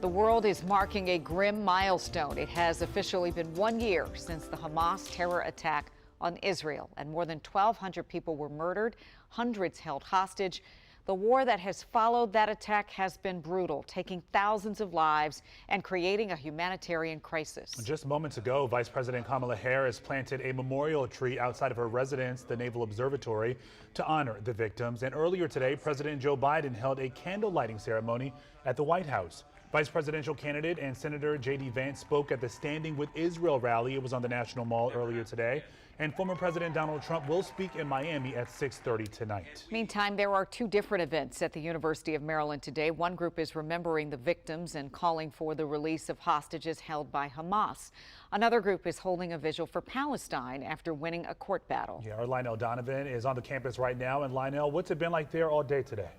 The world is marking a grim milestone. It has officially been 1 year since the Hamas terror attack on Israel, and more than 1,200 people were murdered, hundreds held hostage. The war that has followed that attack has been brutal, taking thousands of lives and creating a humanitarian crisis. Just moments ago, Vice President Kamala Harris planted a memorial tree outside of her residence, the Naval Observatory, to honor the victims. And earlier today, President Joe Biden held a candle lighting ceremony at the White House. Vice presidential candidate and Senator J.D. Vance spoke at the Standing with Israel rally. It was on the National Mall earlier today. And former President Donald Trump will speak in Miami at 6:30 tonight. Meantime, there are two different events at the University of Maryland today. One group is remembering the victims and calling for the release of hostages held by Hamas. Another group is holding a vigil for Palestine after winning a court battle. Yeah, our Lionel Donovan is on the campus right now. And Lionel, what's it been like there all day today?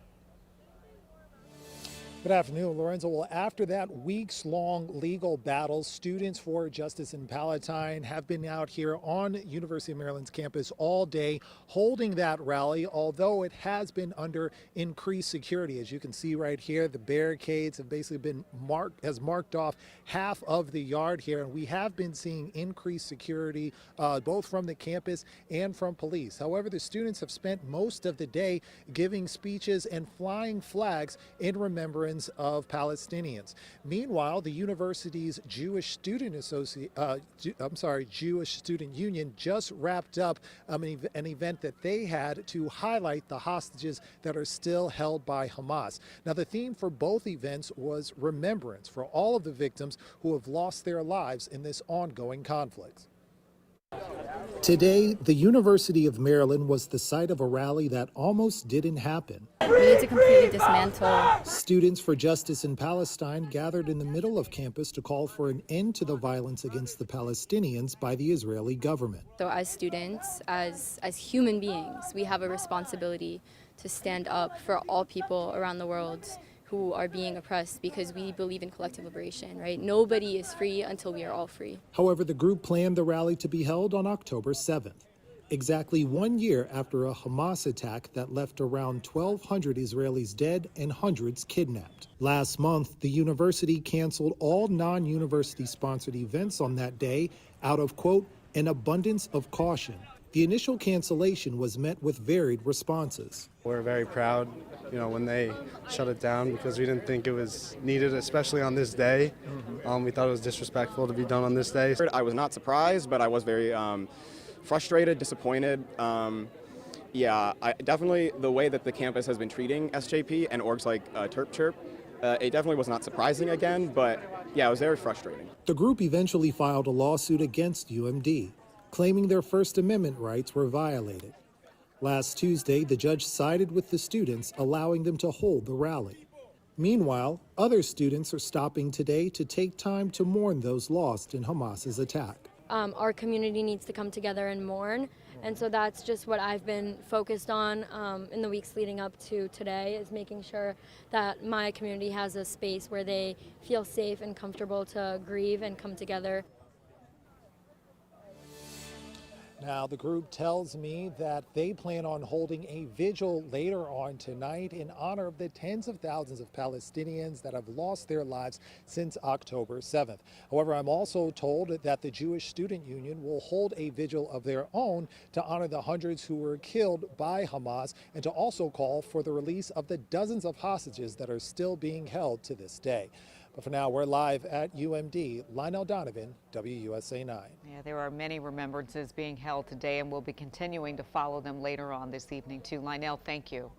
Good afternoon, Lorenzo. Well, after that weeks-long legal battle, students for justice in Palestine have been out here on University of Maryland's campus all day holding that rally, although it has been under increased security. As you can see right here, the barricades have basically been marked off half of the yard here, and we have been seeing increased security both from the campus and from police. However, the students have spent most of the day giving speeches and flying flags in remembrance of Palestinians. Meanwhile, the university's Jewish Student Union just wrapped up an event that they had to highlight the hostages that are still held by Hamas. Now, the theme for both events was remembrance for all of the victims who have lost their lives in this ongoing conflict. Today, the University of Maryland was the site of a rally that almost didn't happen. We need to completely dismantle. Students for Justice in Palestine gathered in the middle of campus to call for an end to the violence against the Palestinians by the Israeli government. So as students, as human beings, we have a responsibility to stand up for all people around the world who are being oppressed, because we believe in collective liberation, right? Nobody is free until we are all free. However, the group planned the rally to be held on October 7th, exactly 1 year after a Hamas attack that left around 1,200 Israelis dead and hundreds kidnapped. Last month, the university canceled all non-university sponsored events on that day out of, quote, an abundance of caution. The initial cancellation was met with varied responses. We're very proud, when they shut it down, because we didn't think it was needed, especially on this day. We thought it was disrespectful to be done on this day. I was not surprised, but I was very frustrated, disappointed. I definitely, the way that the campus has been treating SJP and orgs like Terp Chirp, it definitely was not surprising again, but yeah, it was very frustrating. The group eventually filed a lawsuit against UMD, claiming their First Amendment rights were violated. Last Tuesday, the judge sided with the students, allowing them to hold the rally. Meanwhile, other students are stopping today to take time to mourn those lost in Hamas's attack. Our community needs to come together and mourn, and so that's just what I've been focused on in the weeks leading up to today, is making sure that my community has a space where they feel safe and comfortable to grieve and come together. Now, the group tells me that they plan on holding a vigil later on tonight in honor of the tens of thousands of Palestinians that have lost their lives since October 7th. However, I'm also told that the Jewish Student Union will hold a vigil of their own to honor the hundreds who were killed by Hamas, and to also call for the release of the dozens of hostages that are still being held to this day. But for now, we're live at UMD. Lionel Donovan, WUSA 9. Yeah, there are many remembrances being held today, and we'll be continuing to follow them later on this evening, too. Lionel, thank you.